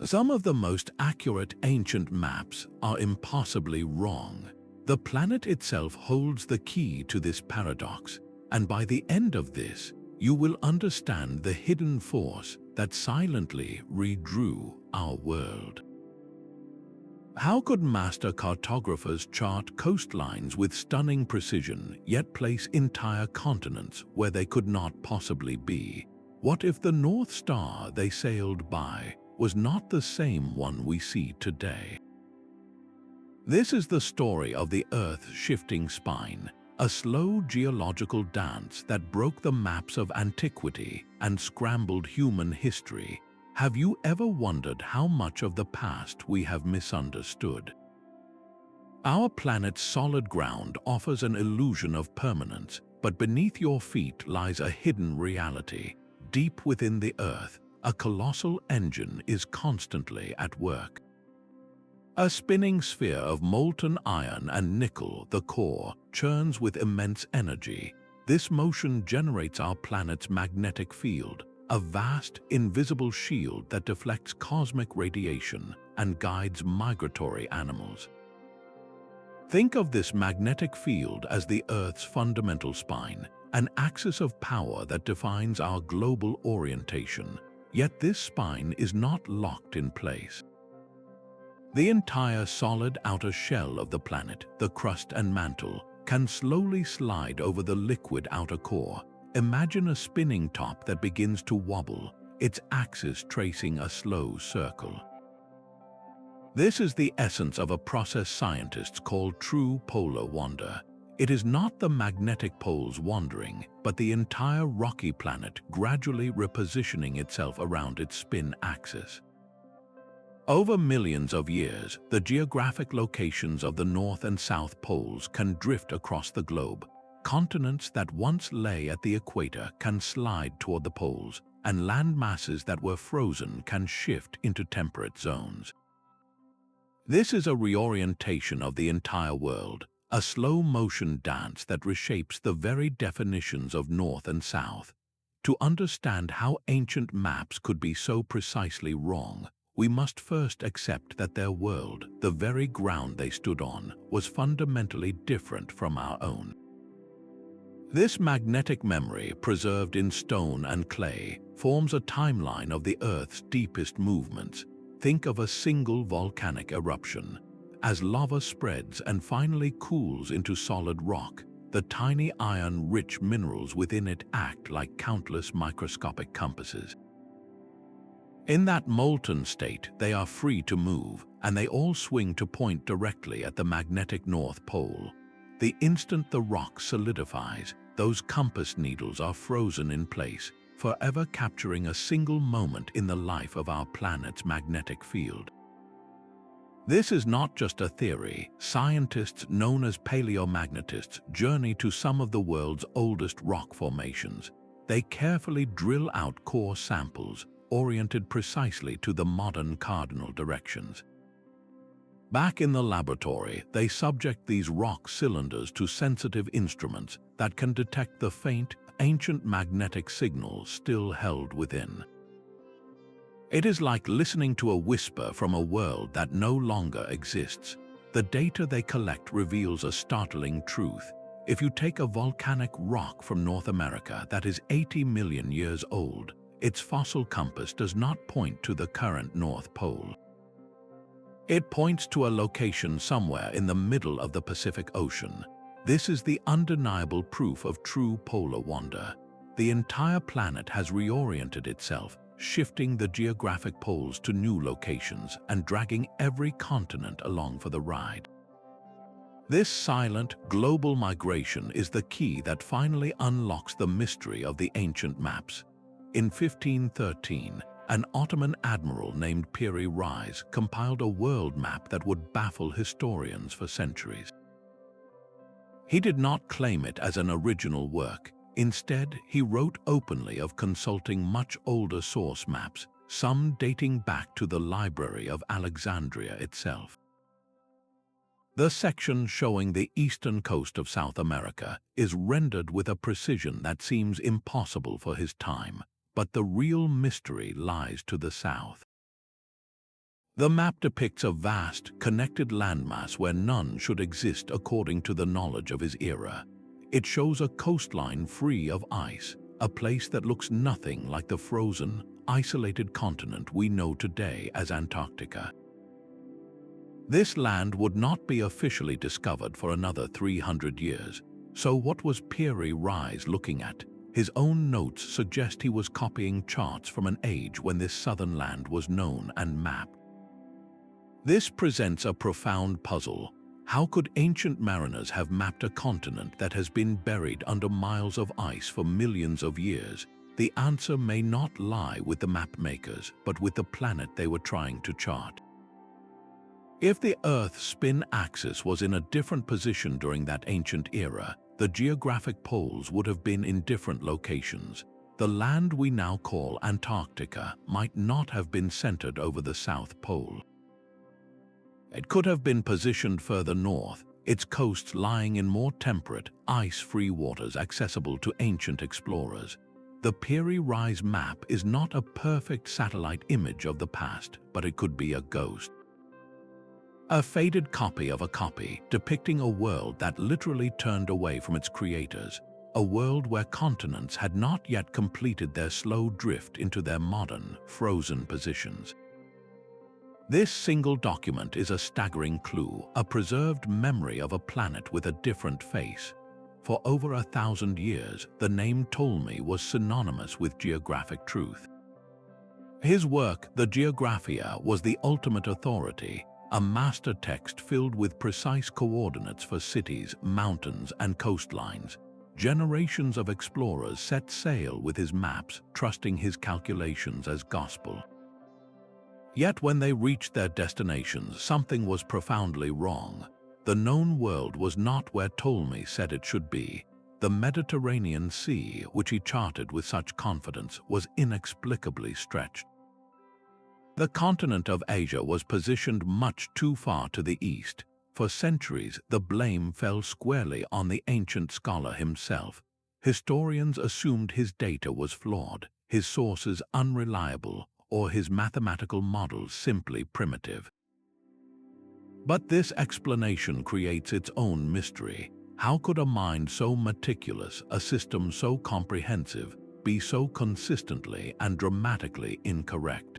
Some of the most accurate ancient maps are impossibly wrong. The planet itself holds the key to this paradox, and by the end of this, you will understand the hidden force that silently redrew our world. How could master cartographers chart coastlines with stunning precision, yet place entire continents where they could not possibly be? What if the North Star they sailed by was not the same one we see today? This is the story of the Earth's shifting spine, a slow geological dance that broke the maps of antiquity and scrambled human history. Have you ever wondered how much of the past we have misunderstood? Our planet's solid ground offers an illusion of permanence, but beneath your feet lies a hidden reality. Deep within the Earth, a colossal engine is constantly at work. A spinning sphere of molten iron and nickel, the core, churns with immense energy. This motion generates our planet's magnetic field, a vast, invisible shield that deflects cosmic radiation and guides migratory animals. Think of this magnetic field as the Earth's fundamental spine, an axis of power that defines our global orientation. Yet this spine is not locked in place. The entire solid outer shell of the planet, the crust and mantle, can slowly slide over the liquid outer core. Imagine a spinning top that begins to wobble, its axis tracing a slow circle. This is the essence of a process scientists call true polar wander. It is not the magnetic poles wandering, but the entire rocky planet gradually repositioning itself around its spin axis. Over millions of years, the geographic locations of the North and South poles can drift across the globe. Continents that once lay at the equator can slide toward the poles, and land masses that were frozen can shift into temperate zones. This is a reorientation of the entire world, a slow-motion dance that reshapes the very definitions of North and South. To understand how ancient maps could be so precisely wrong, we must first accept that their world, the very ground they stood on, was fundamentally different from our own. This magnetic memory, preserved in stone and clay, forms a timeline of the Earth's deepest movements. Think of a single volcanic eruption. As lava spreads and finally cools into solid rock, the tiny iron-rich minerals within it act like countless microscopic compasses. In that molten state, they are free to move, and they all swing to point directly at the magnetic North Pole. The instant the rock solidifies, those compass needles are frozen in place, forever capturing a single moment in the life of our planet's magnetic field. This is not just a theory. Scientists known as paleomagnetists journey to some of the world's oldest rock formations. They carefully drill out core samples, oriented precisely to the modern cardinal directions. Back in the laboratory, they subject these rock cylinders to sensitive instruments that can detect the faint, ancient magnetic signals still held within. It is like listening to a whisper from a world that no longer exists. The data they collect reveals a startling truth. If you take a volcanic rock from North America that is 80 million years old, its fossil compass does not point to the current North Pole. It points to a location somewhere in the middle of the Pacific Ocean. This is the undeniable proof of true polar wander. The entire planet has reoriented itself, shifting the geographic poles to new locations and dragging every continent along for the ride. This silent, global migration is the key that finally unlocks the mystery of the ancient maps. In 1513, an Ottoman admiral named Piri Reis compiled a world map that would baffle historians for centuries. He did not claim it as an original work. Instead, he wrote openly of consulting much older source maps, some dating back to the Library of Alexandria itself. The section showing the eastern coast of South America is rendered with a precision that seems impossible for his time, but the real mystery lies to the south. The map depicts a vast, connected landmass where none should exist according to the knowledge of his era. It shows a coastline free of ice, a place that looks nothing like the frozen, isolated continent we know today as Antarctica. This land would not be officially discovered for another 300 years, so what was Piri Reis looking at? His own notes suggest he was copying charts from an age when this southern land was known and mapped. This presents a profound puzzle. How could ancient mariners have mapped a continent that has been buried under miles of ice for millions of years? The answer may not lie with the map makers, but with the planet they were trying to chart. If the Earth's spin axis was in a different position during that ancient era, the geographic poles would have been in different locations. The land we now call Antarctica might not have been centered over the South Pole. It could have been positioned further north, its coasts lying in more temperate, ice-free waters accessible to ancient explorers. The Piri Reis map is not a perfect satellite image of the past, but it could be a ghost. A faded copy of a copy, depicting a world that literally turned away from its creators, a world where continents had not yet completed their slow drift into their modern, frozen positions. This single document is a staggering clue, a preserved memory of a planet with a different face. For over 1,000 years, the name Ptolemy was synonymous with geographic truth. His work, the Geographia, was the ultimate authority, a master text filled with precise coordinates for cities, mountains, and coastlines. Generations of explorers set sail with his maps, trusting his calculations as gospel. Yet when they reached their destinations, something was profoundly wrong. The known world was not where Ptolemy said it should be. The Mediterranean Sea, which he charted with such confidence, was inexplicably stretched. The continent of Asia was positioned much too far to the east. For centuries, the blame fell squarely on the ancient scholar himself. Historians assumed his data was flawed, his sources unreliable, or his mathematical models simply primitive. But this explanation creates its own mystery. How could a mind so meticulous, a system so comprehensive, be so consistently and dramatically incorrect?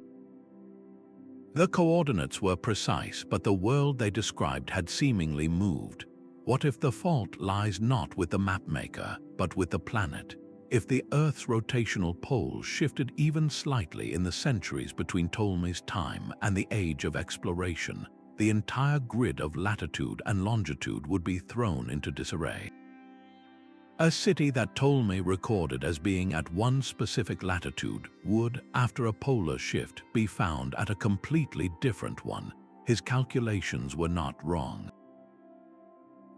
The coordinates were precise, but the world they described had seemingly moved. What if the fault lies not with the mapmaker, but with the planet? If the Earth's rotational poles shifted even slightly in the centuries between Ptolemy's time and the age of exploration, the entire grid of latitude and longitude would be thrown into disarray. A city that Ptolemy recorded as being at one specific latitude would, after a polar shift, be found at a completely different one. His calculations were not wrong.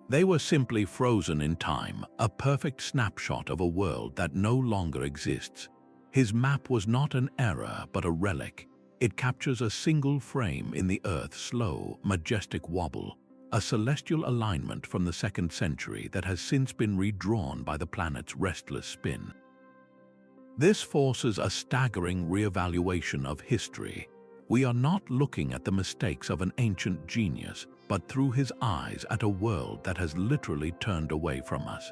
They were simply frozen in time, a perfect snapshot of a world that no longer exists. His map was not an error, but a relic. It captures a single frame in the Earth's slow, majestic wobble, a celestial alignment from the 2nd century that has since been redrawn by the planet's restless spin. This forces a staggering reevaluation of history. We are not looking at the mistakes of an ancient genius, but through his eyes at a world that has literally turned away from us.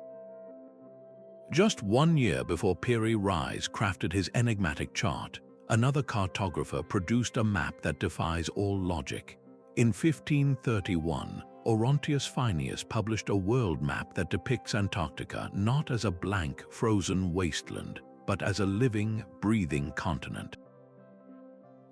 Just 1 year before Piri Reis crafted his enigmatic chart, another cartographer produced a map that defies all logic. In 1531, Oronteus Finaeus published a world map that depicts Antarctica not as a blank, frozen wasteland, but as a living, breathing continent.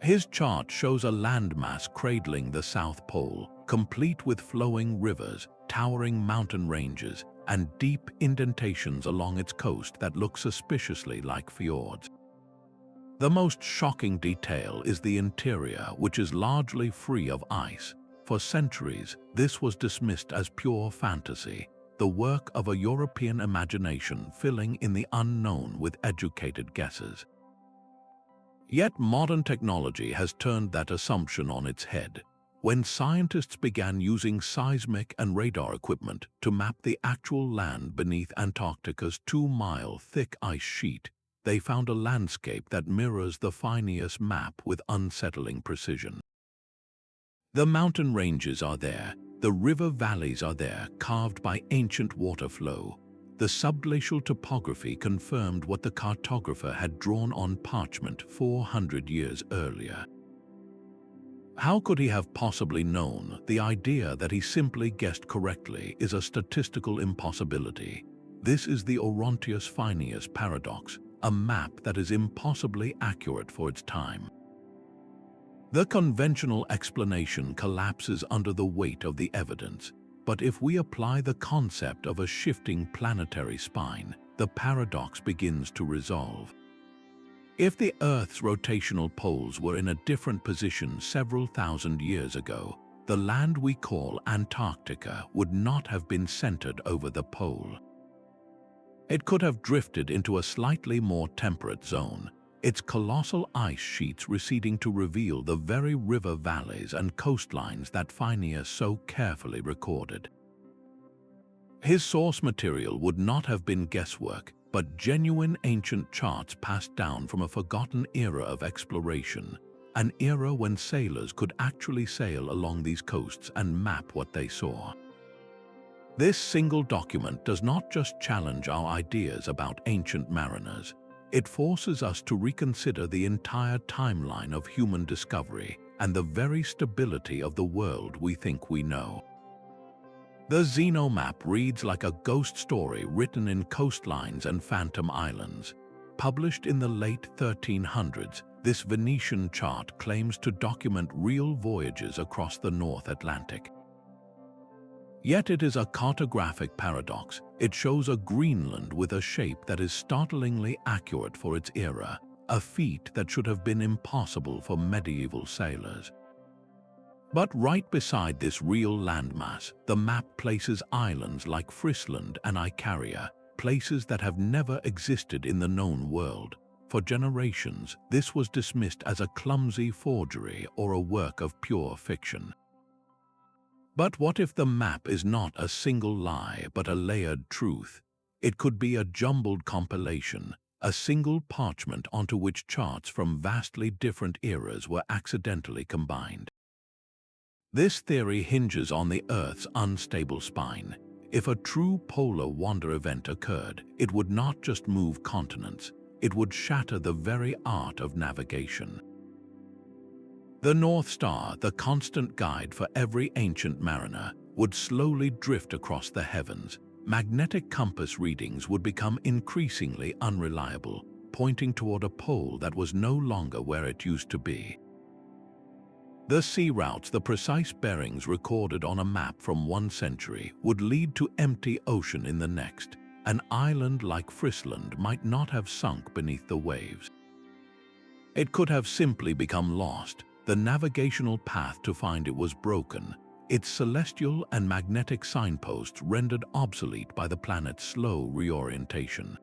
His chart shows a landmass cradling the South Pole, complete with flowing rivers, towering mountain ranges, and deep indentations along its coast that look suspiciously like fjords. The most shocking detail is the interior, which is largely free of ice. For centuries, this was dismissed as pure fantasy, the work of a European imagination filling in the unknown with educated guesses. Yet modern technology has turned that assumption on its head. When scientists began using seismic and radar equipment to map the actual land beneath Antarctica's 2-mile thick ice sheet, they found a landscape that mirrors the Finaeus map with unsettling precision. The mountain ranges are there, the river valleys are there, carved by ancient water flow. The subglacial topography confirmed what the cartographer had drawn on parchment 400 years earlier. How could he have possibly known? The idea that he simply guessed correctly is a statistical impossibility. This is the Oronteus Finaeus paradox, a map that is impossibly accurate for its time. The conventional explanation collapses under the weight of the evidence, but if we apply the concept of a shifting planetary spine, the paradox begins to resolve. If the Earth's rotational poles were in a different position several thousand years ago, the land we call Antarctica would not have been centered over the pole. It could have drifted into a slightly more temperate zone, its colossal ice sheets receding to reveal the very river valleys and coastlines that Finaeus so carefully recorded. His source material would not have been guesswork, but genuine ancient charts passed down from a forgotten era of exploration, an era when sailors could actually sail along these coasts and map what they saw. This single document does not just challenge our ideas about ancient mariners, it forces us to reconsider the entire timeline of human discovery and the very stability of the world we think we know. The Zeno Map reads like a ghost story written in coastlines and phantom islands. Published in the late 1300s, this Venetian chart claims to document real voyages across the North Atlantic. Yet it is a cartographic paradox. It shows a Greenland with a shape that is startlingly accurate for its era, a feat that should have been impossible for medieval sailors. But right beside this real landmass, the map places islands like Friesland and Icaria, places that have never existed in the known world. For generations, this was dismissed as a clumsy forgery or a work of pure fiction. But what if the map is not a single lie but a layered truth? It could be a jumbled compilation, a single parchment onto which charts from vastly different eras were accidentally combined. This theory hinges on the Earth's unstable spine. If a true polar wander event occurred, it would not just move continents, it would shatter the very art of navigation. The North Star, the constant guide for every ancient mariner, would slowly drift across the heavens. Magnetic compass readings would become increasingly unreliable, pointing toward a pole that was no longer where it used to be. The sea routes, the precise bearings recorded on a map from one century, would lead to empty ocean in the next. An island like Friesland might not have sunk beneath the waves. It could have simply become lost. The navigational path to find it was broken, its celestial and magnetic signposts rendered obsolete by the planet's slow reorientation.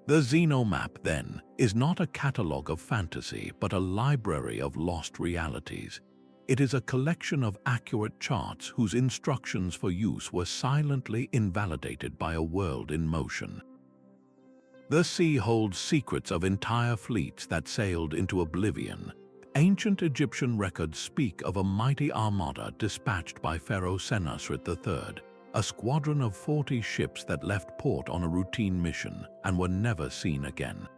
The Zeno Map, then, is not a catalogue of fantasy but a library of lost realities. It is a collection of accurate charts whose instructions for use were silently invalidated by a world in motion. The sea holds secrets of entire fleets that sailed into oblivion. Ancient Egyptian records speak of a mighty armada dispatched by Pharaoh Senusret III, a squadron of 40 ships that left port on a routine mission and were never seen again.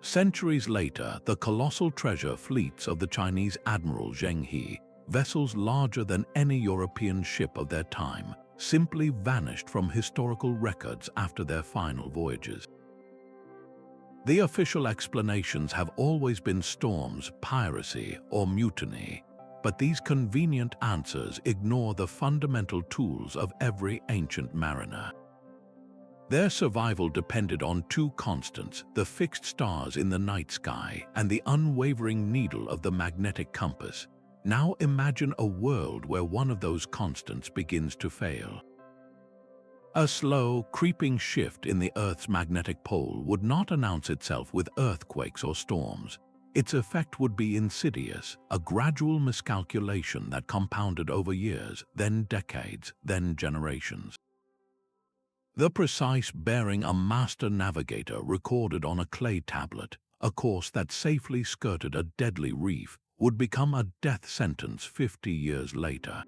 Centuries later, the colossal treasure fleets of the Chinese Admiral Zheng He, vessels larger than any European ship of their time, simply vanished from historical records after their final voyages. The official explanations have always been storms, piracy, or mutiny, but these convenient answers ignore the fundamental tools of every ancient mariner. Their survival depended on two constants, the fixed stars in the night sky and the unwavering needle of the magnetic compass. Now imagine a world where one of those constants begins to fail. A slow, creeping shift in the Earth's magnetic pole would not announce itself with earthquakes or storms. Its effect would be insidious, a gradual miscalculation that compounded over years, then decades, then generations. The precise bearing a master navigator recorded on a clay tablet, a course that safely skirted a deadly reef, would become a death sentence 50 years later.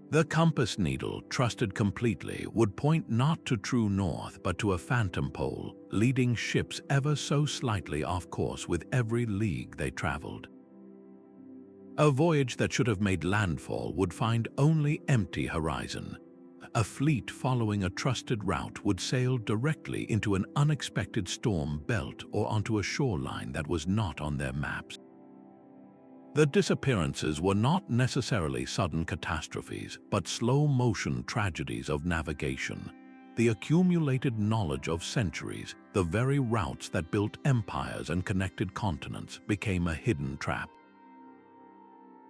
The compass needle, trusted completely, would point not to true north but to a phantom pole, leading ships ever so slightly off course with every league they traveled. A voyage that should have made landfall would find only empty horizon. A fleet following a trusted route would sail directly into an unexpected storm belt or onto a shoreline that was not on their maps. The disappearances were not necessarily sudden catastrophes, but slow-motion tragedies of navigation. The accumulated knowledge of centuries, the very routes that built empires and connected continents, became a hidden trap.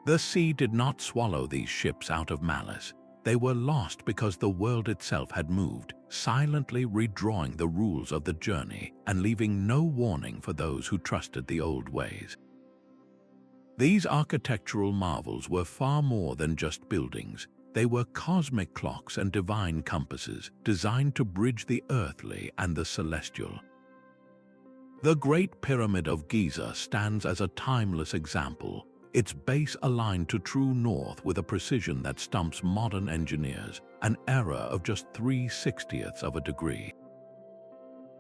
The sea did not swallow these ships out of malice. They were lost because the world itself had moved, silently redrawing the rules of the journey and leaving no warning for those who trusted the old ways. These architectural marvels were far more than just buildings. They were cosmic clocks and divine compasses designed to bridge the earthly and the celestial. The Great Pyramid of Giza stands as a timeless example, its base aligned to true north with a precision that stumps modern engineers, an error of just 3/60ths of a degree.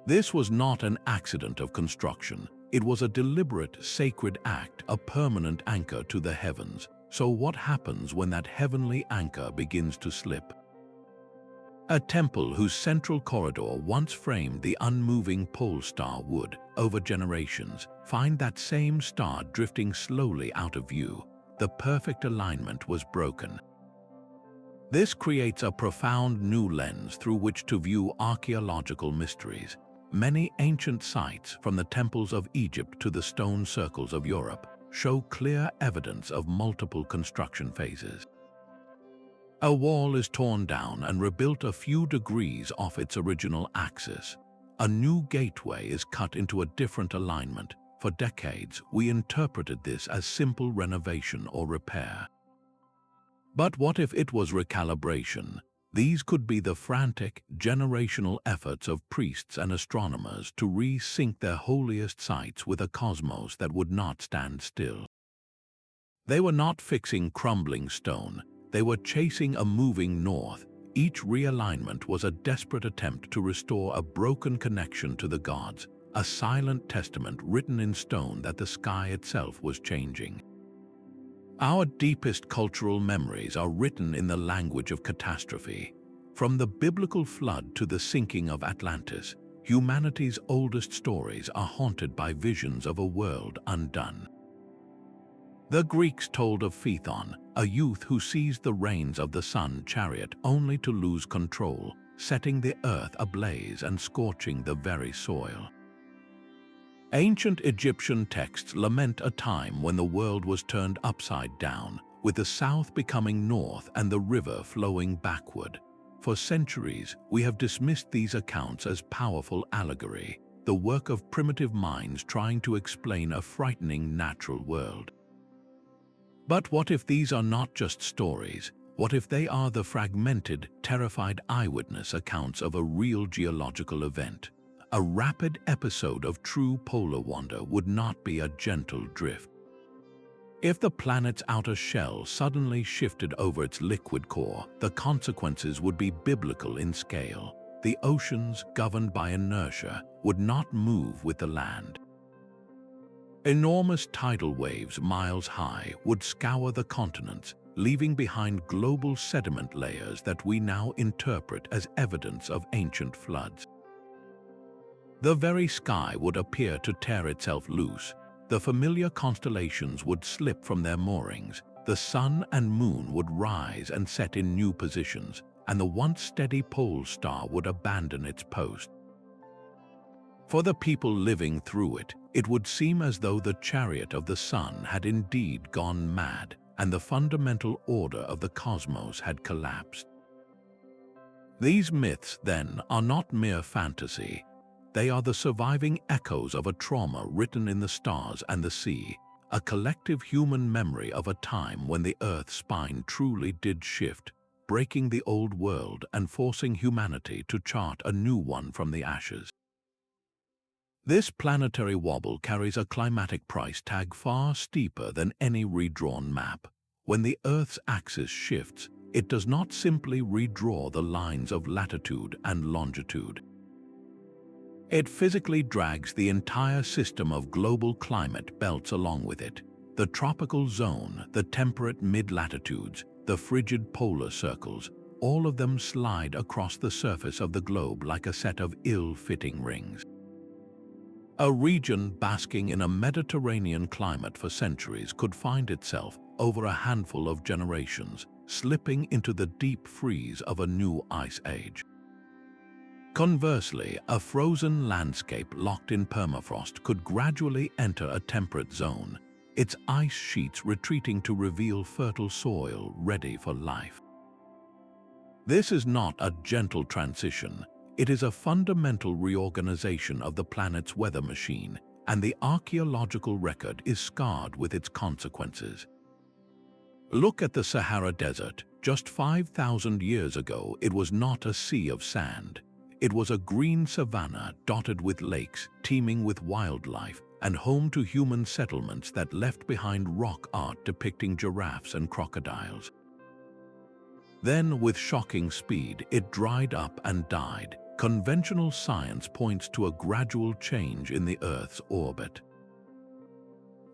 This was not an accident of construction. It was a deliberate, sacred act, a permanent anchor to the heavens. So what happens when that heavenly anchor begins to slip? A temple whose central corridor once framed the unmoving pole star would, over generations, find that same star drifting slowly out of view. The perfect alignment was broken. This creates a profound new lens through which to view archaeological mysteries. Many ancient sites, from the temples of Egypt to the stone circles of Europe, show clear evidence of multiple construction phases. A wall is torn down and rebuilt a few degrees off its original axis. A new gateway is cut into a different alignment. For decades, we interpreted this as simple renovation or repair. But what if it was recalibration? These could be the frantic, generational efforts of priests and astronomers to re-sync their holiest sites with a cosmos that would not stand still. They were not fixing crumbling stone. They were chasing a moving north. Each realignment was a desperate attempt to restore a broken connection to the gods, a silent testament written in stone that the sky itself was changing. Our deepest cultural memories are written in the language of catastrophe. From the biblical flood to the sinking of Atlantis, humanity's oldest stories are haunted by visions of a world undone. The Greeks told of Phaethon, a youth who seized the reins of the sun chariot only to lose control, setting the earth ablaze and scorching the very soil. Ancient Egyptian texts lament a time when the world was turned upside down, with the south becoming north and the river flowing backward. For centuries, we have dismissed these accounts as powerful allegory, the work of primitive minds trying to explain a frightening natural world. But what if these are not just stories? What if they are the fragmented, terrified eyewitness accounts of a real geological event? A rapid episode of true polar wander would not be a gentle drift. If the planet's outer shell suddenly shifted over its liquid core, the consequences would be biblical in scale. The oceans, governed by inertia, would not move with the land. Enormous tidal waves miles high would scour the continents, leaving behind global sediment layers that we now interpret as evidence of ancient floods. The very sky would appear to tear itself loose. The familiar constellations would slip from their moorings. The sun and moon would rise and set in new positions, and the once steady pole star would abandon its post. For the people living through it, it would seem as though the chariot of the sun had indeed gone mad, and the fundamental order of the cosmos had collapsed. These myths, then, are not mere fantasy. They are the surviving echoes of a trauma written in the stars and the sea, a collective human memory of a time when the Earth's spine truly did shift, breaking the old world and forcing humanity to chart a new one from the ashes. This planetary wobble carries a climatic price tag far steeper than any redrawn map. When the Earth's axis shifts, it does not simply redraw the lines of latitude and longitude. It physically drags the entire system of global climate belts along with it. The tropical zone, the temperate mid-latitudes, the frigid polar circles, all of them slide across the surface of the globe like a set of ill-fitting rings. A region basking in a Mediterranean climate for centuries could find itself, over a handful of generations, slipping into the deep freeze of a new ice age. Conversely, a frozen landscape locked in permafrost could gradually enter a temperate zone, its ice sheets retreating to reveal fertile soil ready for life. This is not a gentle transition. It is a fundamental reorganization of the planet's weather machine, and the archaeological record is scarred with its consequences. Look at the Sahara Desert. Just 5,000 years ago, it was not a sea of sand. It was a green savanna dotted with lakes, teeming with wildlife, and home to human settlements that left behind rock art depicting giraffes and crocodiles. Then, with shocking speed, it dried up and died. Conventional science points to a gradual change in the Earth's orbit.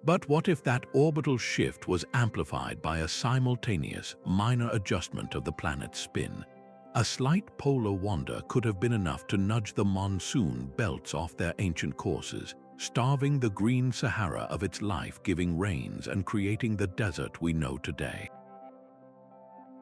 But what if that orbital shift was amplified by a simultaneous, minor adjustment of the planet's spin? A slight polar wander could have been enough to nudge the monsoon belts off their ancient courses, starving the green Sahara of its life-giving rains and creating the desert we know today.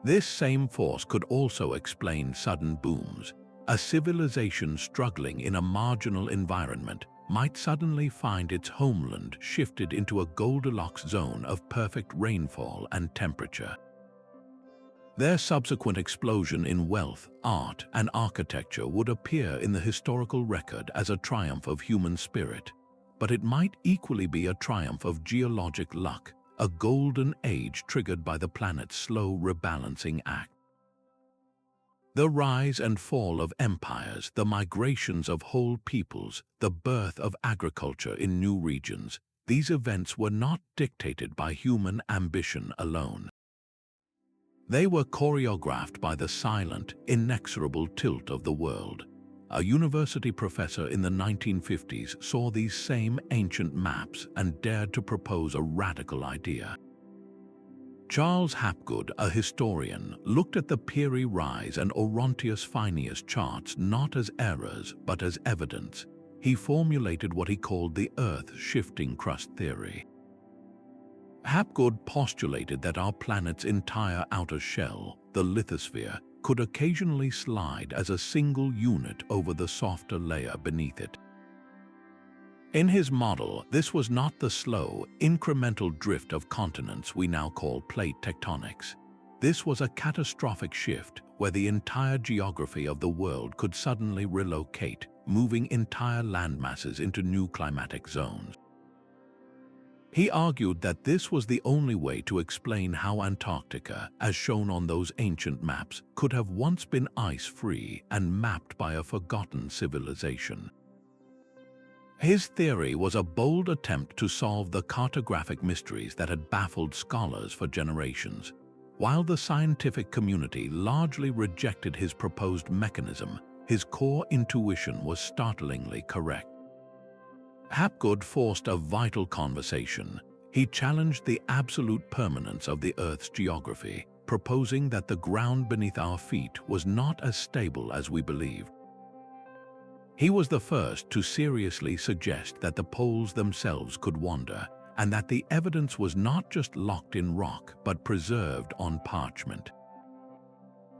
This same force could also explain sudden booms. A civilization struggling in a marginal environment might suddenly find its homeland shifted into a Goldilocks zone of perfect rainfall and temperature. Their subsequent explosion in wealth, art, and architecture would appear in the historical record as a triumph of human spirit, but it might equally be a triumph of geologic luck, a golden age triggered by the planet's slow rebalancing act. The rise and fall of empires, the migrations of whole peoples, the birth of agriculture in new regions, these events were not dictated by human ambition alone. They were choreographed by the silent, inexorable tilt of the world. A university professor in the 1950s saw these same ancient maps and dared to propose a radical idea. Charles Hapgood, a historian, looked at the Piri Reis and Oronteus Finaeus charts not as errors but as evidence. He formulated what he called the Earth-shifting crust theory. Hapgood postulated that our planet's entire outer shell, the lithosphere, could occasionally slide as a single unit over the softer layer beneath it. In his model, this was not the slow, incremental drift of continents we now call plate tectonics. This was a catastrophic shift where the entire geography of the world could suddenly relocate, moving entire landmasses into new climatic zones. He argued that this was the only way to explain how Antarctica, as shown on those ancient maps, could have once been ice-free and mapped by a forgotten civilization. His theory was a bold attempt to solve the cartographic mysteries that had baffled scholars for generations. While the scientific community largely rejected his proposed mechanism, his core intuition was startlingly correct. Hapgood forced a vital conversation. He challenged the absolute permanence of the Earth's geography, proposing that the ground beneath our feet was not as stable as we believed. He was the first to seriously suggest that the poles themselves could wander, and that the evidence was not just locked in rock but preserved on parchment.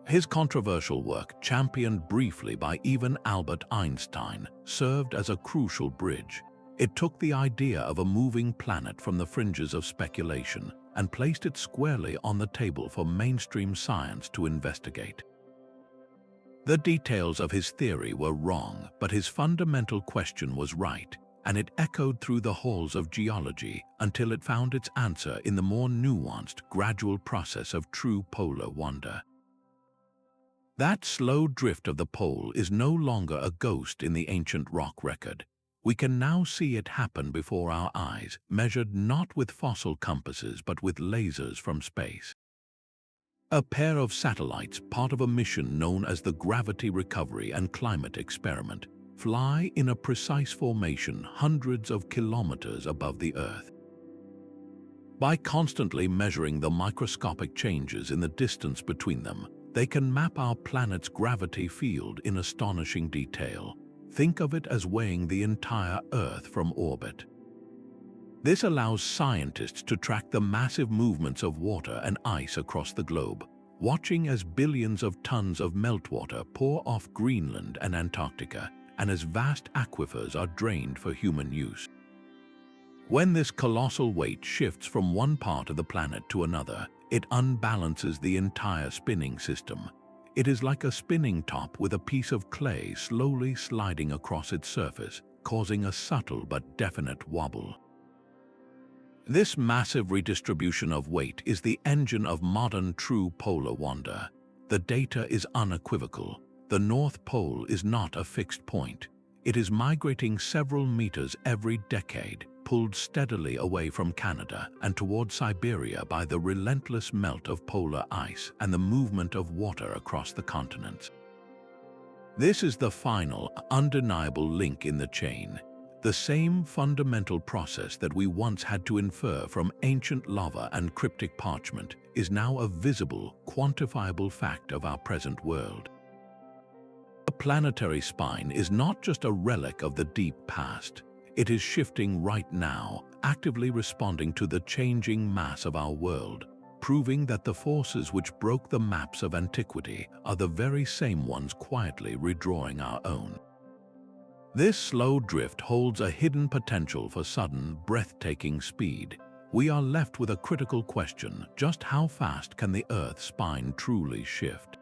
His controversial work, championed briefly by even Albert Einstein, served as a crucial bridge. It took the idea of a moving planet from the fringes of speculation and placed it squarely on the table for mainstream science to investigate. The details of his theory were wrong, but his fundamental question was right, and it echoed through the halls of geology until it found its answer in the more nuanced, gradual process of true polar wander. That slow drift of the pole is no longer a ghost in the ancient rock record. We can now see it happen before our eyes, measured not with fossil compasses but with lasers from space. A pair of satellites, part of a mission known as the Gravity Recovery and Climate Experiment, fly in a precise formation hundreds of kilometers above the Earth. By constantly measuring the microscopic changes in the distance between them, they can map our planet's gravity field in astonishing detail. Think of it as weighing the entire Earth from orbit. This allows scientists to track the massive movements of water and ice across the globe, watching as billions of tons of meltwater pour off Greenland and Antarctica, and as vast aquifers are drained for human use. When this colossal weight shifts from one part of the planet to another, it unbalances the entire spinning system. It is like a spinning top with a piece of clay slowly sliding across its surface, causing a subtle but definite wobble. This massive redistribution of weight is the engine of modern true polar wander. The data is unequivocal. The North Pole is not a fixed point. It is migrating several meters every decade, pulled steadily away from Canada and toward Siberia by the relentless melt of polar ice and the movement of water across the continents. This is the final, undeniable link in the chain. The same fundamental process that we once had to infer from ancient lava and cryptic parchment is now a visible, quantifiable fact of our present world. The planetary spine is not just a relic of the deep past. It is shifting right now, actively responding to the changing mass of our world, proving that the forces which broke the maps of antiquity are the very same ones quietly redrawing our own. This slow drift holds a hidden potential for sudden, breathtaking speed. We are left with a critical question: just how fast can the Earth's spine truly shift?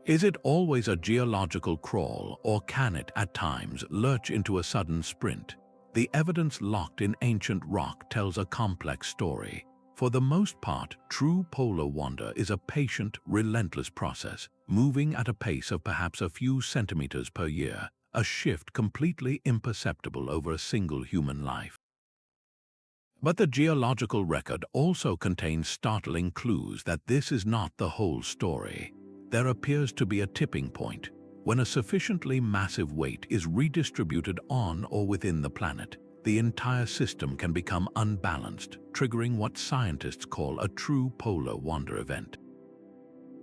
Is it always a geological crawl, or can it, at times, lurch into a sudden sprint? The evidence locked in ancient rock tells a complex story. For the most part, true polar wander is a patient, relentless process, moving at a pace of perhaps a few centimeters per year, a shift completely imperceptible over a single human life. But the geological record also contains startling clues that this is not the whole story. There appears to be a tipping point. When a sufficiently massive weight is redistributed on or within the planet, the entire system can become unbalanced, triggering what scientists call a true polar wander event.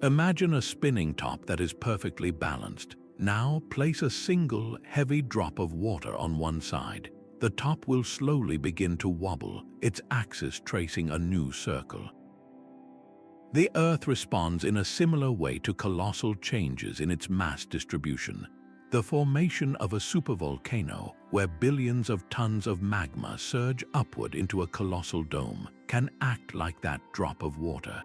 Imagine a spinning top that is perfectly balanced. Now place a single, heavy drop of water on one side. The top will slowly begin to wobble, its axis tracing a new circle. The Earth responds in a similar way to colossal changes in its mass distribution. The formation of a supervolcano, where billions of tons of magma surge upward into a colossal dome, can act like that drop of water.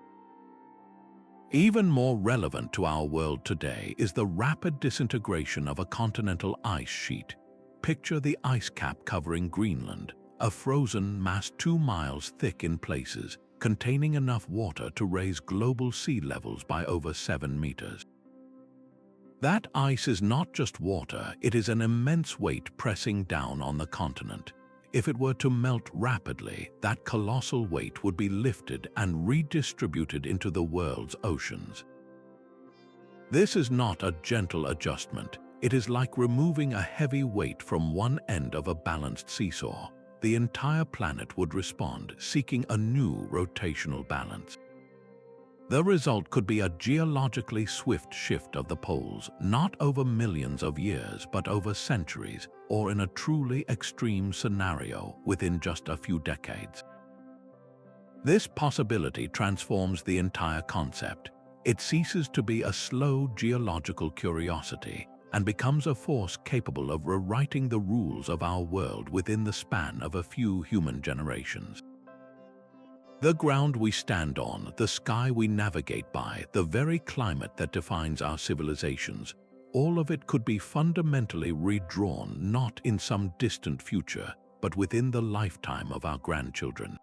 Even more relevant to our world today is the rapid disintegration of a continental ice sheet. Picture the ice cap covering Greenland, a frozen mass 2 miles thick in places, containing enough water to raise global sea levels by over 7 meters. That ice is not just water, it is an immense weight pressing down on the continent. If it were to melt rapidly, that colossal weight would be lifted and redistributed into the world's oceans. This is not a gentle adjustment. It is like removing a heavy weight from one end of a balanced seesaw. The entire planet would respond, seeking a new rotational balance. The result could be a geologically swift shift of the poles, not over millions of years, but over centuries, or in a truly extreme scenario, within just a few decades. This possibility transforms the entire concept. It ceases to be a slow geological curiosity and becomes a force capable of rewriting the rules of our world within the span of a few human generations. The ground we stand on, the sky we navigate by, the very climate that defines our civilizations, all of it could be fundamentally redrawn not in some distant future, but within the lifetime of our grandchildren.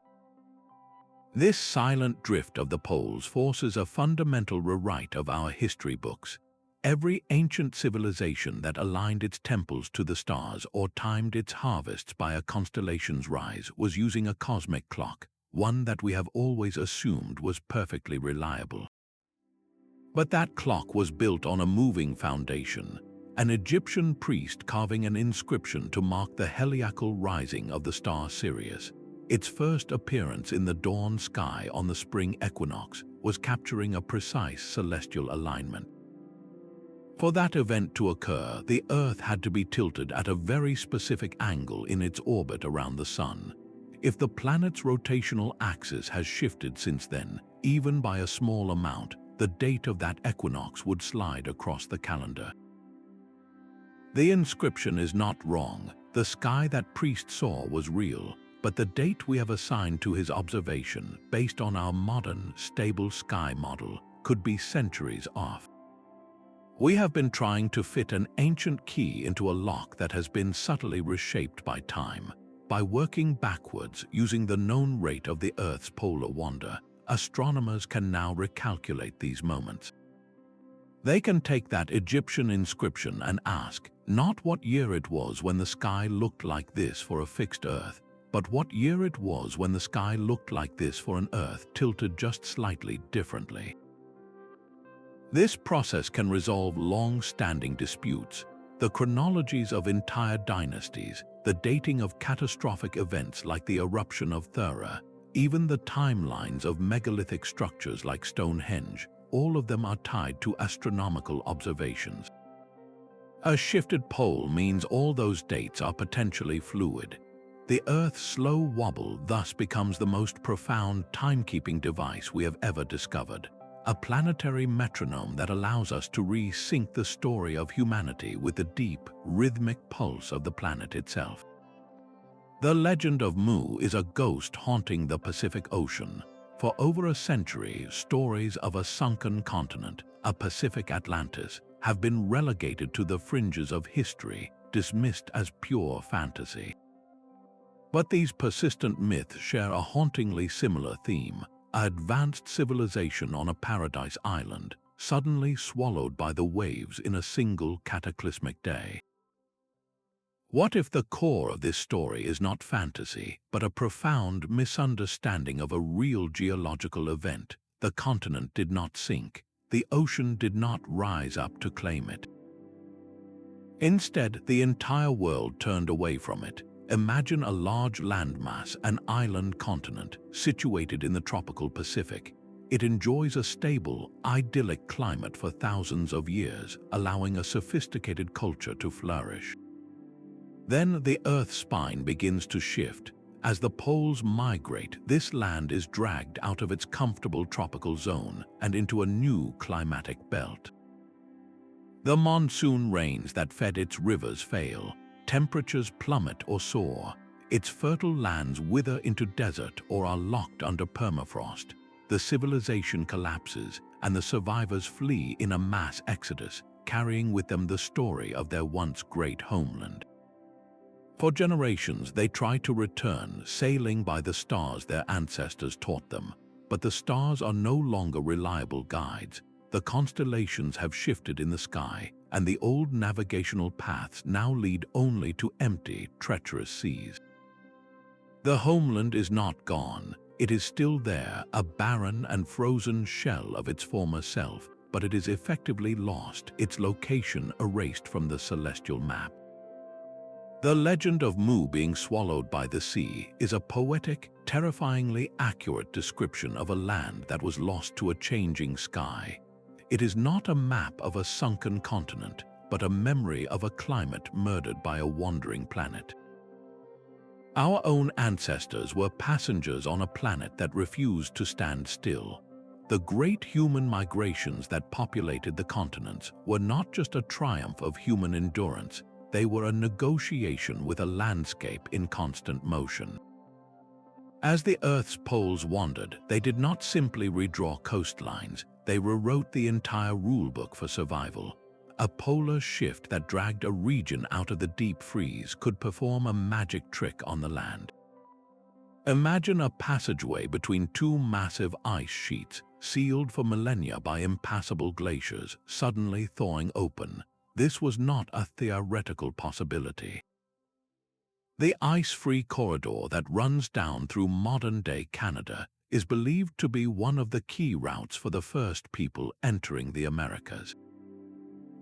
This silent drift of the poles forces a fundamental rewrite of our history books. Every ancient civilization that aligned its temples to the stars or timed its harvests by a constellation's rise was using a cosmic clock, one that we have always assumed was perfectly reliable. But that clock was built on a moving foundation, an Egyptian priest carving an inscription to mark the heliacal rising of the star Sirius. Its first appearance in the dawn sky on the spring equinox was capturing a precise celestial alignment. For that event to occur, the Earth had to be tilted at a very specific angle in its orbit around the Sun. If the planet's rotational axis has shifted since then, even by a small amount, the date of that equinox would slide across the calendar. The inscription is not wrong. The sky that priest saw was real, but the date we have assigned to his observation, based on our modern, stable sky model, could be centuries off. We have been trying to fit an ancient key into a lock that has been subtly reshaped by time. By working backwards using the known rate of the Earth's polar wander, astronomers can now recalculate these moments. They can take that Egyptian inscription and ask, not what year it was when the sky looked like this for a fixed Earth, but what year it was when the sky looked like this for an Earth tilted just slightly differently. This process can resolve long-standing disputes, the chronologies of entire dynasties, the dating of catastrophic events like the eruption of Thera, even the timelines of megalithic structures like Stonehenge. All of them are tied to astronomical observations. A shifted pole means all those dates are potentially fluid. The Earth's slow wobble thus becomes the most profound timekeeping device we have ever discovered, a planetary metronome that allows us to re-sync the story of humanity with the deep, rhythmic pulse of the planet itself. The legend of Mu is a ghost haunting the Pacific Ocean. For over a century, stories of a sunken continent, a Pacific Atlantis, have been relegated to the fringes of history, dismissed as pure fantasy. But these persistent myths share a hauntingly similar theme: an advanced civilization on a paradise island, suddenly swallowed by the waves in a single cataclysmic day. What if the core of this story is not fantasy, but a profound misunderstanding of a real geological event? The continent did not sink. The ocean did not rise up to claim it. Instead, the entire world turned away from it. Imagine a large landmass, an island continent, situated in the tropical Pacific. It enjoys a stable, idyllic climate for thousands of years, allowing a sophisticated culture to flourish. Then the Earth's spine begins to shift. As the poles migrate, this land is dragged out of its comfortable tropical zone and into a new climatic belt. The monsoon rains that fed its rivers fail. Temperatures plummet or soar. Its fertile lands wither into desert or are locked under permafrost. The civilization collapses, and the survivors flee in a mass exodus, carrying with them the story of their once great homeland. For generations, they try to return, sailing by the stars their ancestors taught them. But the stars are no longer reliable guides. The constellations have shifted in the sky, and the old navigational paths now lead only to empty, treacherous seas. The homeland is not gone. It is still there, a barren and frozen shell of its former self, but it is effectively lost, its location erased from the celestial map. The legend of Mu being swallowed by the sea is a poetic, terrifyingly accurate description of a land that was lost to a changing sky. It is not a map of a sunken continent, but a memory of a climate murdered by a wandering planet. Our own ancestors were passengers on a planet that refused to stand still. The great human migrations that populated the continents were not just a triumph of human endurance, they were a negotiation with a landscape in constant motion. As the Earth's poles wandered, they did not simply redraw coastlines, they rewrote the entire rulebook for survival. A polar shift that dragged a region out of the deep freeze could perform a magic trick on the land. Imagine a passageway between two massive ice sheets, sealed for millennia by impassable glaciers, suddenly thawing open. This was not a theoretical possibility. The ice-free corridor that runs down through modern-day Canada is believed to be one of the key routes for the first people entering the Americas.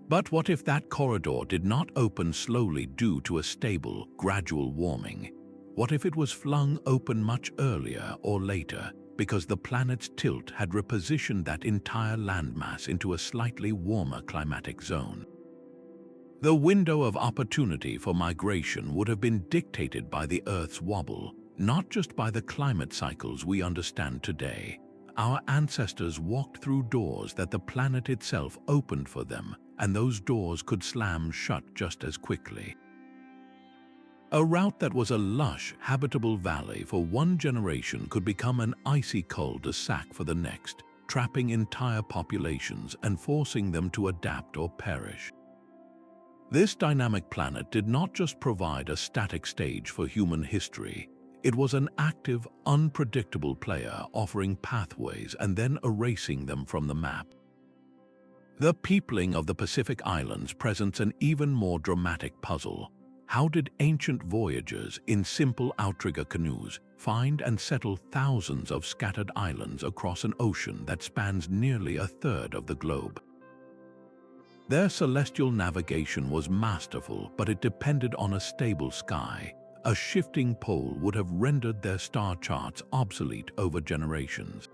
But what if that corridor did not open slowly due to a stable, gradual warming? What if it was flung open much earlier or later because the planet's tilt had repositioned that entire landmass into a slightly warmer climatic zone? The window of opportunity for migration would have been dictated by the Earth's wobble, not just by the climate cycles we understand today. Our ancestors walked through doors that the planet itself opened for them, and those doors could slam shut just as quickly. A route that was a lush, habitable valley for one generation could become an icy cul-de-sac for the next, trapping entire populations and forcing them to adapt or perish. This dynamic planet did not just provide a static stage for human history. It was an active, unpredictable player offering pathways and then erasing them from the map. The peopling of the Pacific Islands presents an even more dramatic puzzle. How did ancient voyagers in simple outrigger canoes find and settle thousands of scattered islands across an ocean that spans nearly a third of the globe? Their celestial navigation was masterful, but it depended on a stable sky. A shifting pole would have rendered their star charts obsolete over generations.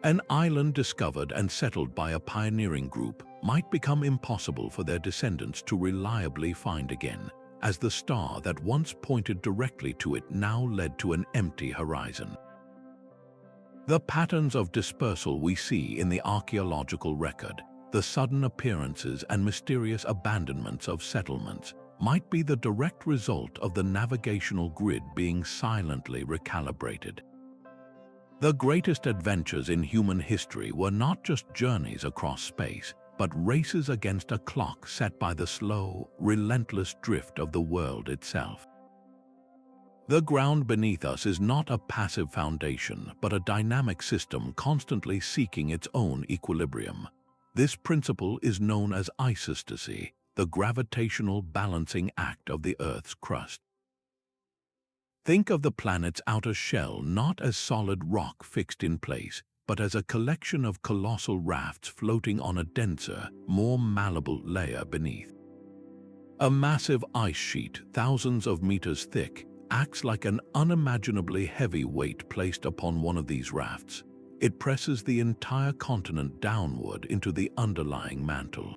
An island discovered and settled by a pioneering group might become impossible for their descendants to reliably find again, as the star that once pointed directly to it now led to an empty horizon. The patterns of dispersal we see in the archaeological record, the sudden appearances and mysterious abandonments of settlements, might be the direct result of the navigational grid being silently recalibrated. The greatest adventures in human history were not just journeys across space, but races against a clock set by the slow, relentless drift of the world itself. The ground beneath us is not a passive foundation, but a dynamic system constantly seeking its own equilibrium. This principle is known as isostasy, the gravitational balancing act of the Earth's crust. Think of the planet's outer shell not as solid rock fixed in place, but as a collection of colossal rafts floating on a denser, more malleable layer beneath. A massive ice sheet, thousands of meters thick, acts like an unimaginably heavy weight placed upon one of these rafts. It presses the entire continent downward into the underlying mantle.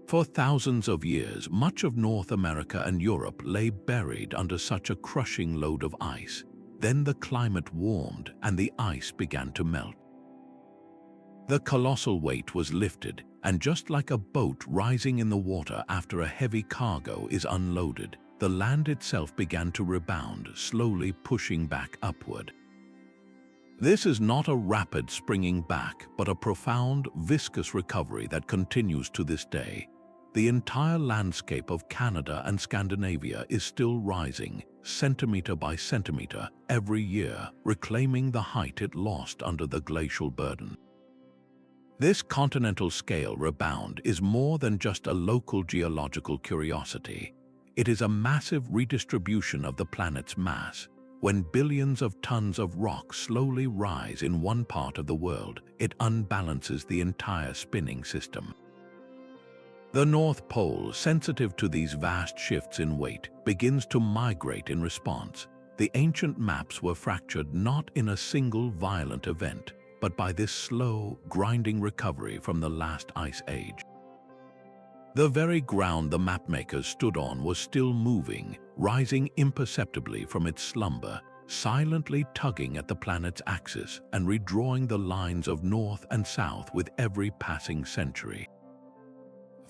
For thousands of years, much of North America and Europe lay buried under such a crushing load of ice. Then the climate warmed and the ice began to melt. The colossal weight was lifted, and just like a boat rising in the water after a heavy cargo is unloaded, the land itself began to rebound, slowly pushing back upward. This is not a rapid springing back, but a profound, viscous recovery that continues to this day. The entire landscape of Canada and Scandinavia is still rising, centimeter by centimeter, every year, reclaiming the height it lost under the glacial burden. This continental scale rebound is more than just a local geological curiosity. It is a massive redistribution of the planet's mass. When billions of tons of rock slowly rise in one part of the world, it unbalances the entire spinning system. The North Pole, sensitive to these vast shifts in weight, begins to migrate in response. The ancient maps were fractured not in a single violent event, but by this slow, grinding recovery from the last ice age. The very ground the mapmakers stood on was still moving, rising imperceptibly from its slumber, silently tugging at the planet's axis and redrawing the lines of north and south with every passing century.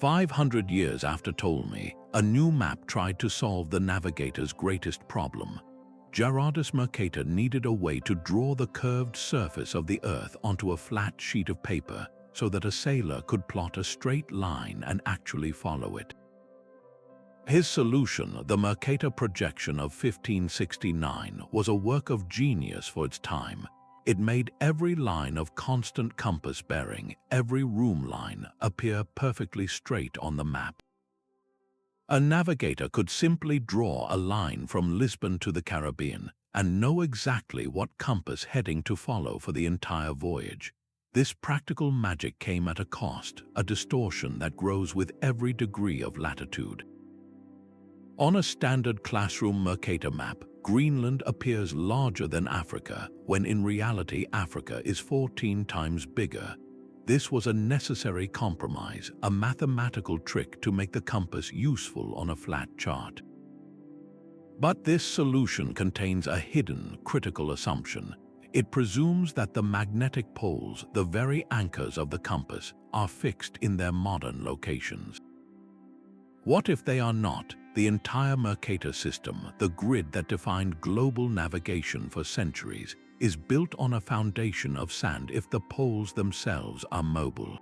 500 years after Ptolemy, a new map tried to solve the navigator's greatest problem. Gerardus Mercator needed a way to draw the curved surface of the Earth onto a flat sheet of paper, so that a sailor could plot a straight line and actually follow it. His solution, the Mercator projection of 1569, was a work of genius for its time. It made every line of constant compass bearing, every room line, appear perfectly straight on the map. A navigator could simply draw a line from Lisbon to the Caribbean and know exactly what compass heading to follow for the entire voyage. This practical magic came at a cost, a distortion that grows with every degree of latitude. On a standard classroom Mercator map, Greenland appears larger than Africa, when in reality Africa is 14 times bigger. This was a necessary compromise, a mathematical trick to make the compass useful on a flat chart. But this solution contains a hidden, critical assumption. It presumes that the magnetic poles, the very anchors of the compass, are fixed in their modern locations. What if they are not? The entire Mercator system, the grid that defined global navigation for centuries, is built on a foundation of sand if the poles themselves are mobile.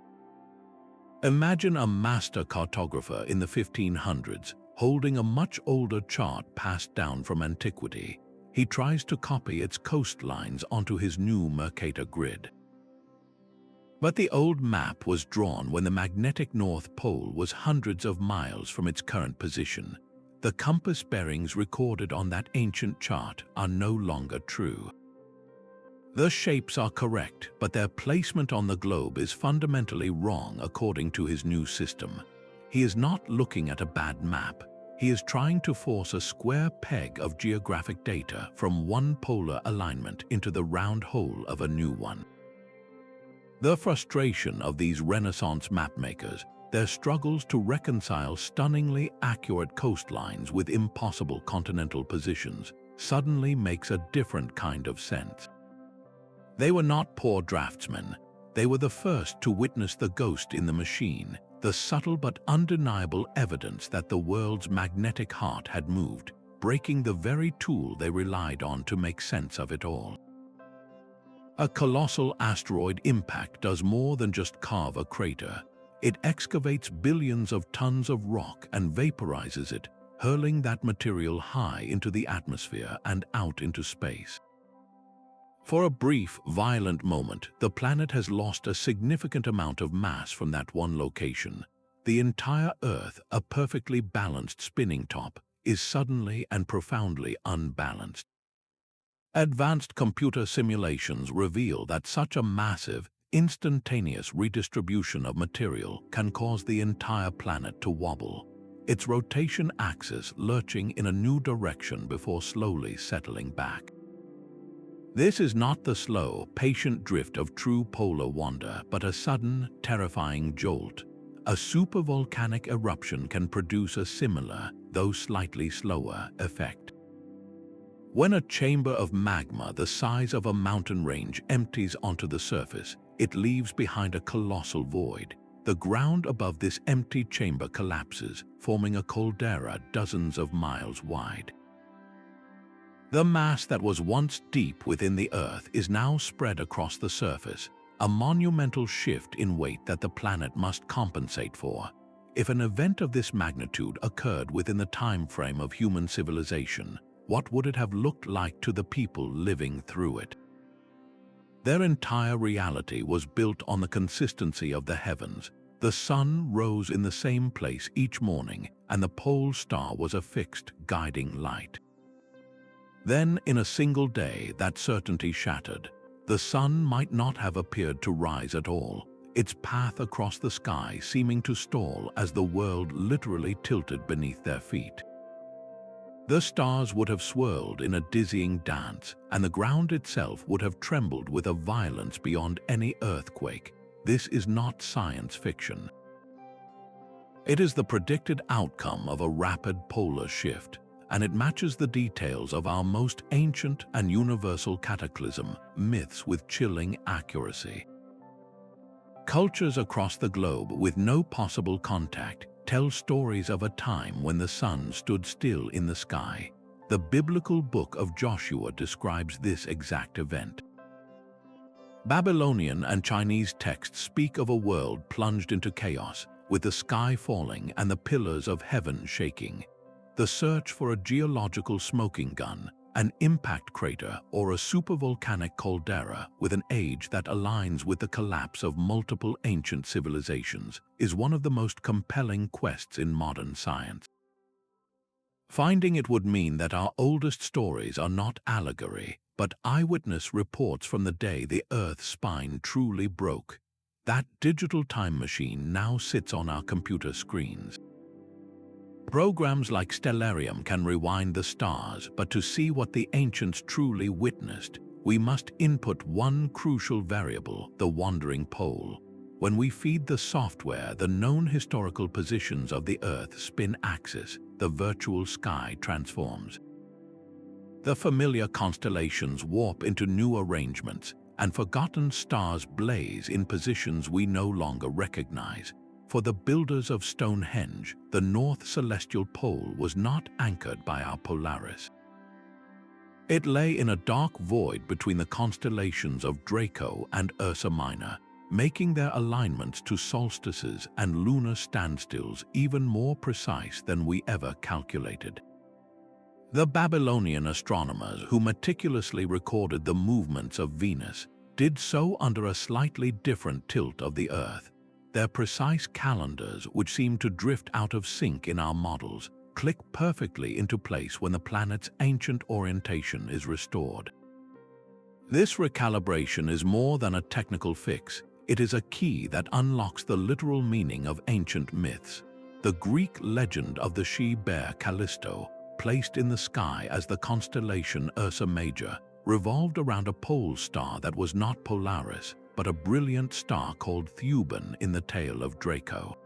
Imagine a master cartographer in the 1500s holding a much older chart passed down from antiquity. He tries to copy its coastlines onto his new Mercator grid. But the old map was drawn when the magnetic North Pole was hundreds of miles from its current position. The compass bearings recorded on that ancient chart are no longer true. The shapes are correct, but their placement on the globe is fundamentally wrong according to his new system. He is not looking at a bad map. He is trying to force a square peg of geographic data from one polar alignment into the round hole of a new one. The frustration of these Renaissance mapmakers, their struggles to reconcile stunningly accurate coastlines with impossible continental positions, suddenly makes a different kind of sense. They were not poor draftsmen. They were the first to witness the ghost in the machine, the subtle but undeniable evidence that the world's magnetic heart had moved, breaking the very tool they relied on to make sense of it all. A colossal asteroid impact does more than just carve a crater. It excavates billions of tons of rock and vaporizes it, hurling that material high into the atmosphere and out into space. For a brief, violent moment, the planet has lost a significant amount of mass from that one location. The entire Earth, a perfectly balanced spinning top, is suddenly and profoundly unbalanced. Advanced computer simulations reveal that such a massive, instantaneous redistribution of material can cause the entire planet to wobble, its rotation axis lurching in a new direction before slowly settling back. This is not the slow, patient drift of true polar wander, but a sudden, terrifying jolt. A supervolcanic eruption can produce a similar, though slightly slower, effect. When a chamber of magma the size of a mountain range empties onto the surface, it leaves behind a colossal void. The ground above this empty chamber collapses, forming a caldera dozens of miles wide. The mass that was once deep within the Earth is now spread across the surface, a monumental shift in weight that the planet must compensate for. If an event of this magnitude occurred within the time frame of human civilization, what would it have looked like to the people living through it? Their entire reality was built on the consistency of the heavens. The sun rose in the same place each morning, and the pole star was a fixed, guiding light. Then, in a single day, that certainty shattered. The sun might not have appeared to rise at all, its path across the sky seeming to stall as the world literally tilted beneath their feet. The stars would have swirled in a dizzying dance, and the ground itself would have trembled with a violence beyond any earthquake. This is not science fiction. It is the predicted outcome of a rapid polar shift, and it matches the details of our most ancient and universal cataclysm myths with chilling accuracy. Cultures across the globe with no possible contact tell stories of a time when the sun stood still in the sky. The biblical book of Joshua describes this exact event. Babylonian and Chinese texts speak of a world plunged into chaos, with the sky falling and the pillars of heaven shaking. The search for a geological smoking gun, an impact crater, or a supervolcanic caldera with an age that aligns with the collapse of multiple ancient civilizations is one of the most compelling quests in modern science. Finding it would mean that our oldest stories are not allegory, but eyewitness reports from the day the Earth's spine truly broke. That digital time machine now sits on our computer screens. Programs like Stellarium can rewind the stars, but to see what the ancients truly witnessed, we must input one crucial variable, the wandering pole. When we feed the software the known historical positions of the Earth's spin axis, the virtual sky transforms. The familiar constellations warp into new arrangements, and forgotten stars blaze in positions we no longer recognize. For the builders of Stonehenge, the North Celestial Pole was not anchored by our Polaris. It lay in a dark void between the constellations of Draco and Ursa Minor, making their alignments to solstices and lunar standstills even more precise than we ever calculated. The Babylonian astronomers who meticulously recorded the movements of Venus did so under a slightly different tilt of the Earth. Their precise calendars, which seem to drift out of sync in our models, click perfectly into place when the planet's ancient orientation is restored. This recalibration is more than a technical fix. It is a key that unlocks the literal meaning of ancient myths. The Greek legend of the she-bear Callisto, placed in the sky as the constellation Ursa Major, revolved around a pole star that was not Polaris, but a brilliant star called Theban in the tale of Draco.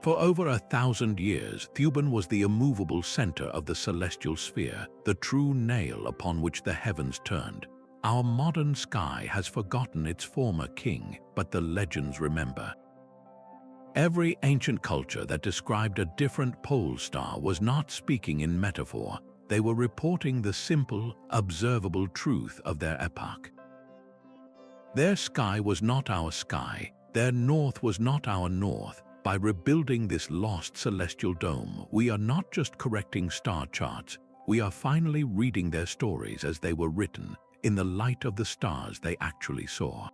For over 1,000 years, Theban was the immovable center of the celestial sphere, the true nail upon which the heavens turned. Our modern sky has forgotten its former king, but the legends remember. Every ancient culture that described a different pole star was not speaking in metaphor. They were reporting the simple, observable truth of their epoch. Their sky was not our sky, their north was not our north. By rebuilding this lost celestial dome, we are not just correcting star charts, we are finally reading their stories as they were written, in the light of the stars they actually saw.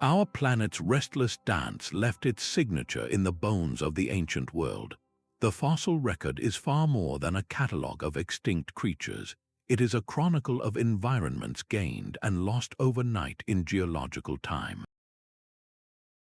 Our planet's restless dance left its signature in the bones of the ancient world. The fossil record is far more than a catalogue of extinct creatures. It is a chronicle of environments gained and lost overnight in geological time.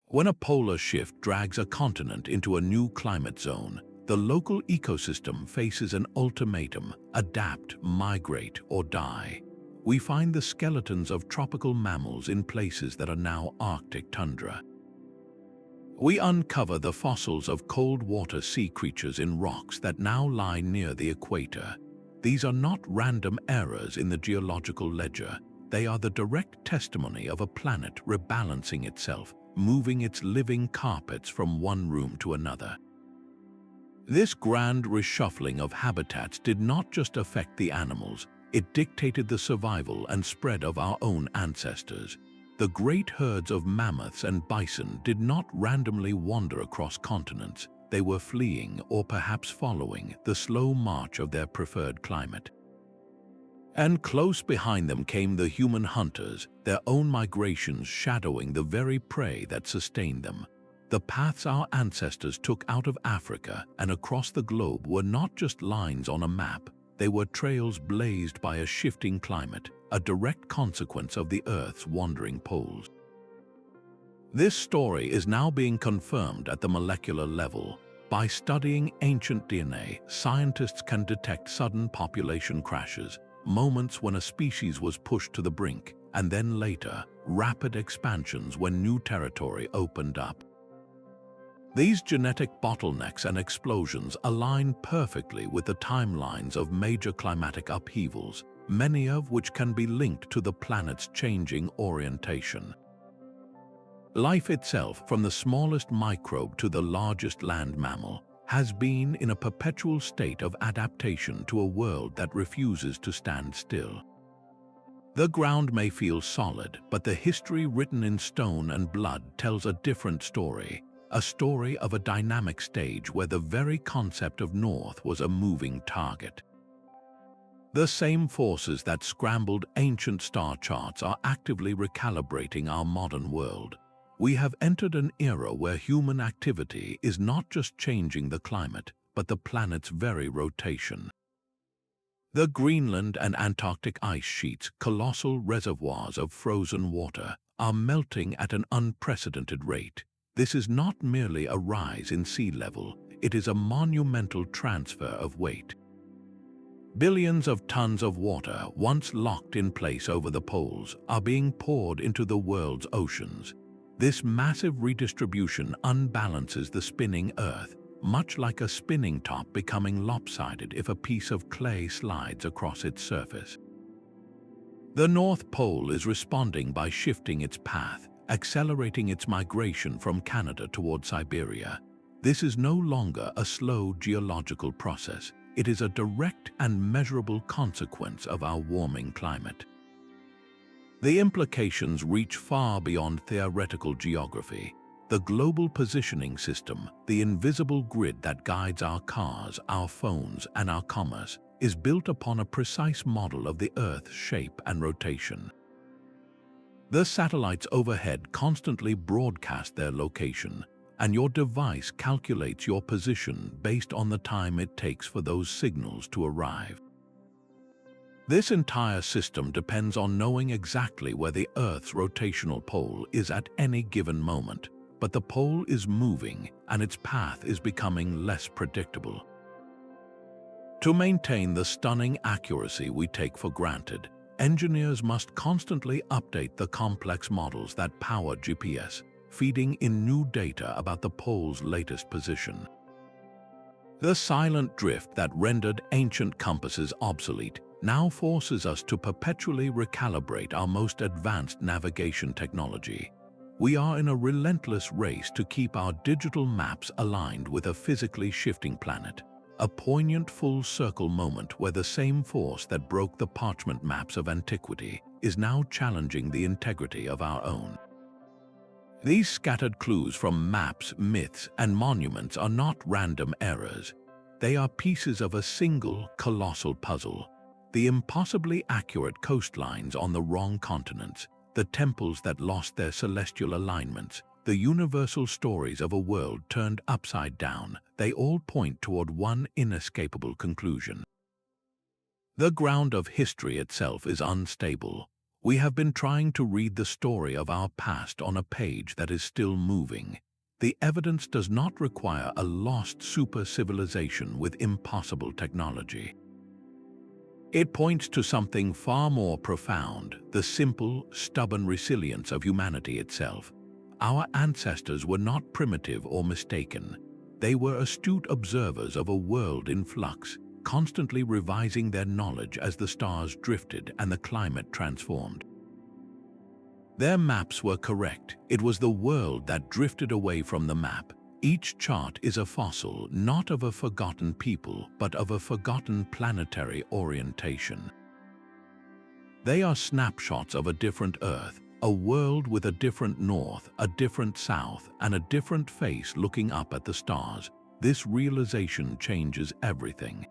When a polar shift drags a continent into a new climate zone, the local ecosystem faces an ultimatum: adapt, migrate, or die. We find the skeletons of tropical mammals in places that are now Arctic tundra. We uncover the fossils of cold water sea creatures in rocks that now lie near the equator. These are not random errors in the geological ledger. They are the direct testimony of a planet rebalancing itself, moving its living carpets from one room to another. This grand reshuffling of habitats did not just affect the animals, it dictated the survival and spread of our own ancestors. The great herds of mammoths and bison did not randomly wander across continents. They were fleeing, or perhaps following, the slow march of their preferred climate. And close behind them came the human hunters, their own migrations shadowing the very prey that sustained them. The paths our ancestors took out of Africa and across the globe were not just lines on a map. They were trails blazed by a shifting climate, a direct consequence of the Earth's wandering poles. This story is now being confirmed at the molecular level. By studying ancient DNA, scientists can detect sudden population crashes, moments when a species was pushed to the brink, and then later, rapid expansions when new territory opened up. These genetic bottlenecks and explosions align perfectly with the timelines of major climatic upheavals, many of which can be linked to the planet's changing orientation. Life itself, from the smallest microbe to the largest land mammal, has been in a perpetual state of adaptation to a world that refuses to stand still. The ground may feel solid, but the history written in stone and blood tells a different story. a story of a dynamic stage where the very concept of north was a moving target. The same forces that scrambled ancient star charts are actively recalibrating our modern world. We have entered an era where human activity is not just changing the climate, but the planet's very rotation. The Greenland and Antarctic ice sheets, colossal reservoirs of frozen water, are melting at an unprecedented rate. This is not merely a rise in sea level, it is a monumental transfer of weight. Billions of tons of water, once locked in place over the poles, are being poured into the world's oceans. This massive redistribution unbalances the spinning Earth, much like a spinning top becoming lopsided if a piece of clay slides across its surface. The North Pole is responding by shifting its path, accelerating its migration from Canada toward Siberia. This is no longer a slow geological process. It is a direct and measurable consequence of our warming climate. The implications reach far beyond theoretical geography. The global positioning system, the invisible grid that guides our cars, our phones, and our commerce, is built upon a precise model of the Earth's shape and rotation. The satellites overhead constantly broadcast their location, and your device calculates your position based on the time it takes for those signals to arrive. This entire system depends on knowing exactly where the Earth's rotational pole is at any given moment, but the pole is moving and its path is becoming less predictable. To maintain the stunning accuracy we take for granted, engineers must constantly update the complex models that power GPS, feeding in new data about the pole's latest position. The silent drift that rendered ancient compasses obsolete now forces us to perpetually recalibrate our most advanced navigation technology. We are in a relentless race to keep our digital maps aligned with a physically shifting planet, a poignant full-circle moment where the same force that broke the parchment maps of antiquity is now challenging the integrity of our own. These scattered clues from maps, myths, and monuments are not random errors. They are pieces of a single, colossal puzzle. The impossibly accurate coastlines on the wrong continents, the temples that lost their celestial alignments, the universal stories of a world turned upside down, they all point toward one inescapable conclusion. The ground of history itself is unstable. We have been trying to read the story of our past on a page that is still moving. The evidence does not require a lost super-civilization with impossible technology. It points to something far more profound, the simple, stubborn resilience of humanity itself. Our ancestors were not primitive or mistaken. They were astute observers of a world in flux, constantly revising their knowledge as the stars drifted and the climate transformed. Their maps were correct. It was the world that drifted away from the map. Each chart is a fossil, not of a forgotten people, but of a forgotten planetary orientation. They are snapshots of a different Earth, a world with a different north, a different south, and a different face looking up at the stars. This realization changes everything.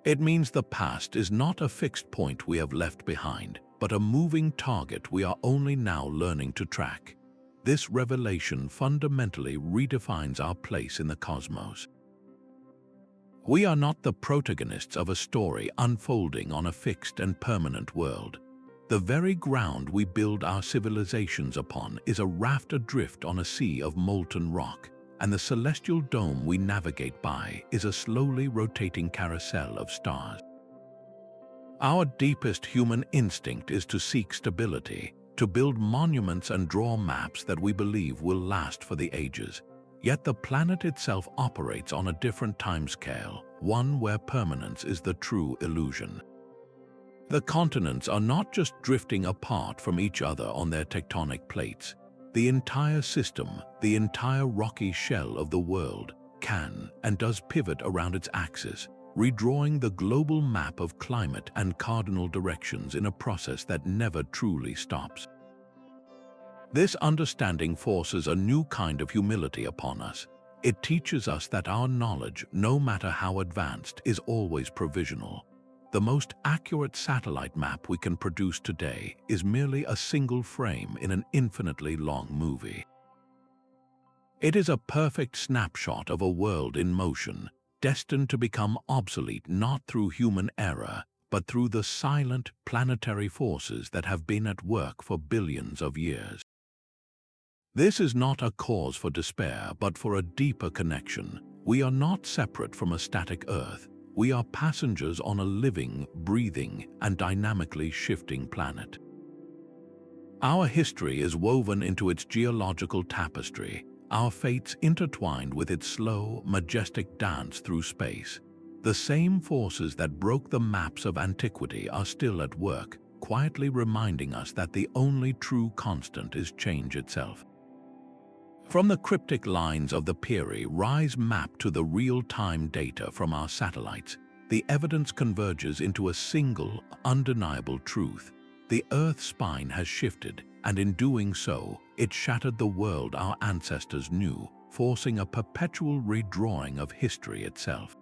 It means the past is not a fixed point we have left behind, but a moving target we are only now learning to track. This revelation fundamentally redefines our place in the cosmos. We are not the protagonists of a story unfolding on a fixed and permanent world. The very ground we build our civilizations upon is a raft adrift on a sea of molten rock, and the celestial dome we navigate by is a slowly rotating carousel of stars. Our deepest human instinct is to seek stability, to build monuments and draw maps that we believe will last for the ages. Yet the planet itself operates on a different timescale, one where permanence is the true illusion. The continents are not just drifting apart from each other on their tectonic plates. The entire system, the entire rocky shell of the world, can and does pivot around its axis, redrawing the global map of climate and cardinal directions in a process that never truly stops. This understanding forces a new kind of humility upon us. It teaches us that our knowledge, no matter how advanced, is always provisional. The most accurate satellite map we can produce today is merely a single frame in an infinitely long movie. It is a perfect snapshot of a world in motion, destined to become obsolete not through human error, but through the silent planetary forces that have been at work for billions of years. This is not a cause for despair, but for a deeper connection. We are not separate from a static Earth. We are passengers on a living, breathing, and dynamically shifting planet. Our history is woven into its geological tapestry, our fates intertwined with its slow, majestic dance through space. The same forces that broke the maps of antiquity are still at work, quietly reminding us that the only true constant is change itself. From the cryptic lines of the Piri Reis map to the real-time data from our satellites, the evidence converges into a single, undeniable truth. The Earth's spine has shifted, and in doing so, it shattered the world our ancestors knew, forcing a perpetual redrawing of history itself.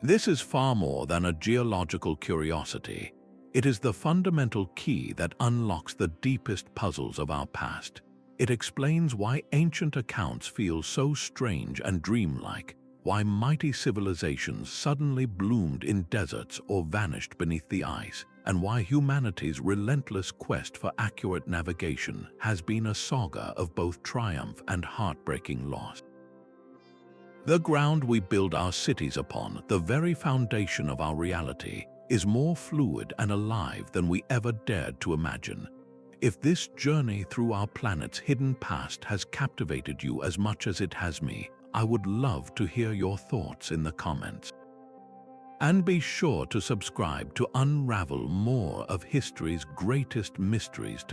This is far more than a geological curiosity. It is the fundamental key that unlocks the deepest puzzles of our past. It explains why ancient accounts feel so strange and dreamlike, why mighty civilizations suddenly bloomed in deserts or vanished beneath the ice, and why humanity's relentless quest for accurate navigation has been a saga of both triumph and heartbreaking loss. The ground we build our cities upon, the very foundation of our reality, is more fluid and alive than we ever dared to imagine. If this journey through our planet's hidden past has captivated you as much as it has me, I would love to hear your thoughts in the comments. And be sure to subscribe to unravel more of history's greatest mysteries together.